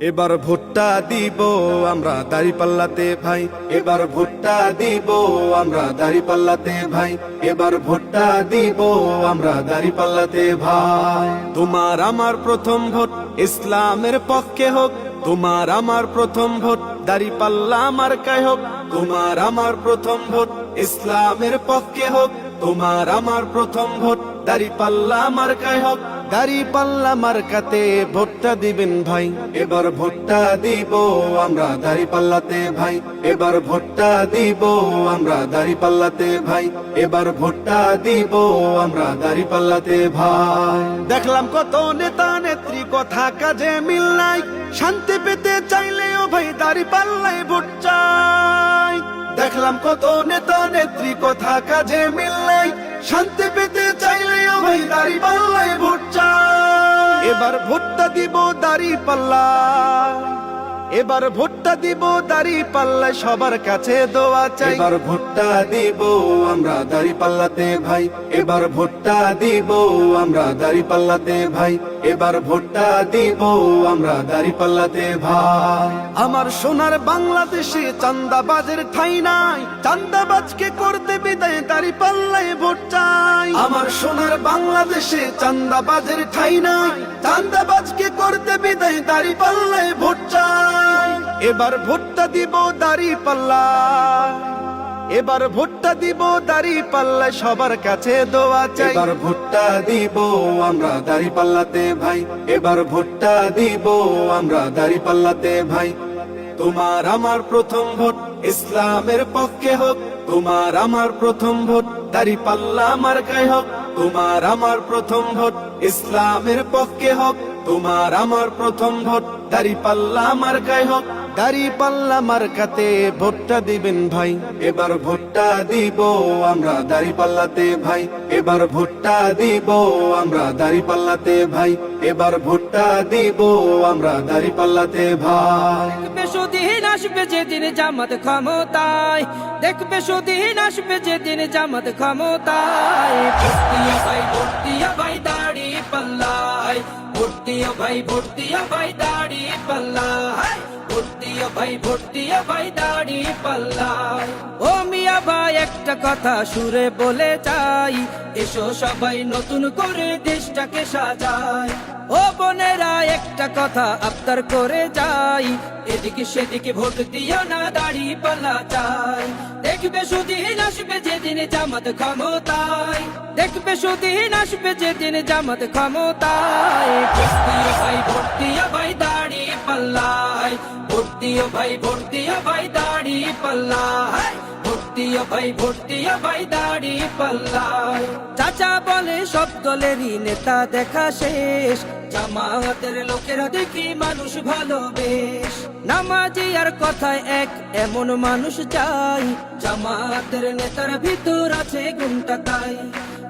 এবার ভোটটা দিব আমরা দাঁড়িপাল্লাতে ভাই, এবার ভোটটা দিব আমরা দাঁড়িপাল্লাতে ভাই, এবার ভোটটা দিব আমরা দাঁড়িপাল্লাতে ভাই। তোমার আমার প্রথম ভোট ইসলামের পক্ষে হোক, তোমার আমার প্রথম ভোট দাঁড়িপাল্লা মার্কায় হোক, তোমার আমার প্রথম ভোট ইসলামের পক্ষে হোক, তোমার আমার প্রথম ভোট দাঁড়িপাল্লা মার্কায় হোক। দাঁড়িপাল্লা মার্কাতে ভোটটা দিবেন ভাই, এবার ভোটটা দিব আমরা দাঁড়িপাল্লাতে ভাই, এবার ভোটটা দিব আমরা দাঁড়িপাল্লাতে ভাই, এবার ভোটটা দিব আমরা দাঁড়িপাল্লাতে ভাই। দেখলাম কত নেতা নেত্রী কথা কাজে মিল নাই, শান্তি পেতে চাইলেও ভাই দাঁড়িপাল্লায় ভোট চাই। দেখলাম কত নেতা নেত্রী কথা কাজে মিল নাই, শান্তি পেতে চাইলেও ভাই দাঁড়িপাল্লায় ভোট চাই। এবার ভোটটা দিব দাঁড়িপাল্লা, এবার ভোটটা দিব দাঁড়িপাল্লায় সবার কাছে দোয়া চাই। এবার ভোটটা দিব আমরা দাঁড়িপাল্লাতে ভাই, এবার ভোটটা দিব আমরা দাঁড়িপাল্লাতে ভাই, এবার ভোটটা দিব আমরা দাঁড়িপাল্লাতে ভাই। আমার সোনার বাংলাদেশে চাঁদাবাজের ঠাঁই নাই, চাঁদাবাজকে করতে বিদায় দাঁড়িপাল্লায় ভোট চাই। আমার সোনার বাংলাদেশে চাঁদাবাজের ঠাঁই নাই, চাঁদাবাজকে করতে বিদায় দাঁড়িপাল্লায় ভোট চাই। এবার ভোটটা দিব দাঁড়িপাল্লা, এবার ভোটটা দিব দাঁড়িপাল্লায় সবার কাছে দোয়া চাই। এবার ভোটটা দিব আমরা দাঁড়িপাল্লাতে ভাই, এবার ভোটটা দিব আমরা দাঁড়িপাল্লাতে ভাই। তোমার আমার প্রথম ভোট ইসলামের পক্ষে হোক, তোমার আমার প্রথম ভোট দাঁড়িপাল্লা মার্কায় হোক, তোমার আমার প্রথম ভোট ইসলামের পক্ষে হোক, তোমার আমার প্রথম ভোট দাঁড়িপাল্লা মার্কায় হোক। দাঁড়িপাল্লা মার্কাতে ভোটটা দিবেন ভাই, এবার ভোটটা দিব আমরা দাঁড়িপাল্লাতে ভাই, এবার ভোটটা দিব আমরা দাঁড়িপাল্লাতে ভাই, এবার ভোটটা দিব আমরা দাঁড়িপাল্লাতে ভাই। দেখবে সুদিন আসবে যেদিন জামাত ক্ষমতায়, দেখবে সুদিন আসবে যেদিন জামাত ক্ষমতায়। ভর্তিয়া ভাই ভর্তিয়া ভাই দাঁড়িপাল্লায়, ভর্তিয়া ভাই ভর্তিয়া ভাই দাঁড়িপাল্লায়, ভর্তিয়া ভাই ভর্তিয়া ভাই দাঁড়িপাল্লায়। ও মিয়া ভাই একটা কথা সুরে বলে চাই, এসো সবাই নতুন করে দেশটাকে সাজাই। ও বোনেরা একটা কথা আবদার করে যাই, এদিকে সেদিকে ভোট দিও না দাঁড়িপাল্লা চাই। দেখবে সুদিন আসবে যেদিন জামাত ক্ষমতায়, দেখবে সুদিন আসবে যেদিন জামাত ক্ষমতায়। ভর্তিয়া ভাই ভর্তিয়া ভাই দাঁড়িপাল্লায়, ভর্তিয়া ভাই ভর্তিয়া ভাই দাঁড়িপাল্লায়, ভর্তিয়া ভাই ভর্তিয়া ভাই দাঁড়িপাল্লায়। চাচা বলে সব দলেরই নেতা দেখা শেষ, জামাতের লোকেরা দেখি মানুষ ভালো বেশ। নামাজি আর কথায় এক এমন মানুষ চাই, জামাতের নেতার ভিতর আছে গুণটা তাই।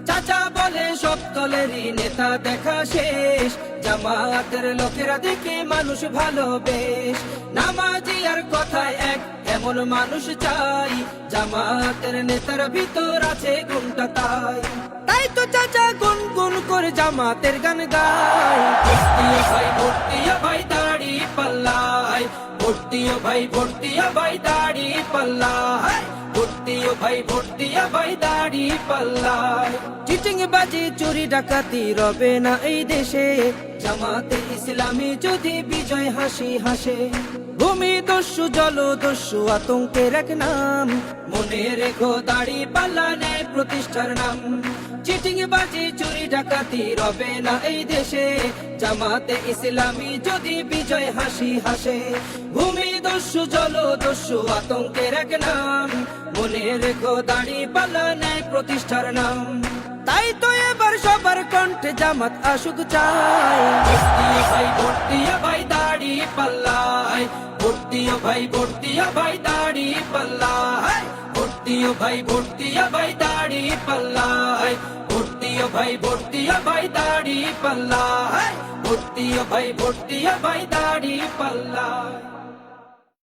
চাচা বলে সব দলেরই নেতা দেখা শেষ, জামাতের লোকেরা দেখে মানুষ ভালো বেশ। নামাজি আর কথায় এক এমন মানুষ চাই, জামাতের নেতার ভিতর আছে গুণটা তাই। তাই তো চাচা গুনগুন করে জামাতের গান গায়। ভর্তিয়া ভাই ভর্তিয়া ভাই দাঁড়িপাল্লায়, ভর্তিয়া ভাই ভর্তিয়া ভাই দাঁড়িপাল্লায়, ভর্তিয়া ভাই ভর্তিয়া ভাই দাঁড়িপাল্লায়। চিটিং বাজি চুরি ডাকাতি রবে না এই দেশে, জামাতে ইসলামী যদি বিজয় হাসি হাসে। ভূমি দস্যু জল দস্যু আতঙ্কের এক নাম, মনে রেখো দাঁড়িপাল্লা ন্যায় প্রতিষ্ঠার নাম। চিটিং বাজি চুরি ডাকাতি রবে না এই দেশে, জামাতে ইসলামী যদি বিজয় হাসি হাসে। ভূমি দস্যু জল দস্যু আতঙ্কের এক নাম, মনে রেখো দাঁড়িপাল্লা ন্যায় প্রতিষ্ঠার নাম। তাই তো এবার সবার কণ্ঠে জামাত আসুক চাই। ভর্তিয়া ভাই ভর্তিয়া ভাই দাঁড়িপাল্লায়, ভর্তিয়া ভাই ভর্তিয়া ভাই দাঁড়িপাল্লায়, ভর্তিয়া ভাই ভর্তিয়া ভাই দাঁড়িপাল্লায়, ভর্তিয়া ভাই ভর্তিয়া ভাই দাঁড়িপাল্লায়, ভর্তিয়া ভাই ভর্তিয়া ভাই দাঁড়িপাল্লায়।